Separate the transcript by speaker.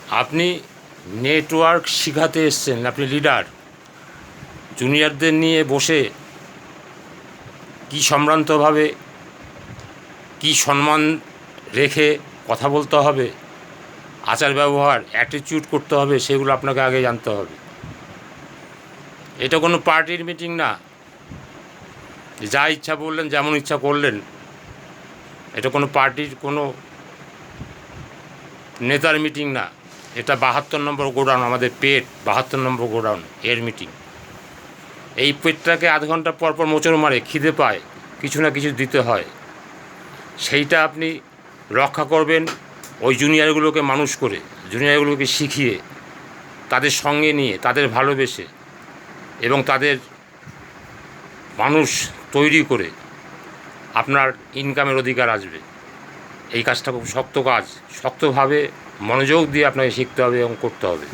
Speaker 1: আপনি নেটওয়ার্ক শেখাতে এসছেন, আপনি লিডার। জুনিয়রদের নিয়ে বসে কী সম্ভ্রান্তভাবে, কী সম্মান রেখে কথা বলতে হবে, আচার ব্যবহার, অ্যাটিটিউড করতে হবে, সেগুলো আপনাকে আগে জানতে হবে। এটা কোনো পার্টির মিটিং না, যা ইচ্ছা বললেন, যেমন ইচ্ছা করলেন। এটা কোনো পার্টির কোনো নেতার মিটিং না। এটা 72 নম্বর গোডাউন, আমাদের পেট 72 নম্বর গোডাউন, এর মিটিং। এই পেটটাকে আধ ঘন্টা পর পর মোচড় মারে, খিদে পায়, কিছু না কিছু দিতে হয়। সেইটা আপনি রক্ষা করবেন ওই জুনিয়রগুলোকে মানুষ করে, জুনিয়রগুলোকে শিখিয়ে, তাদের সঙ্গে নিয়ে, তাদের ভালোবেসে এবং তাদের মানুষ তৈরি করে আপনার ইনকামের অধিকার আসবে। এই কাজটা খুব শক্ত কাজ, শক্তভাবে মনোযোগ দিয়ে আপনাকে শিখতে হবে এবং করতে হবে।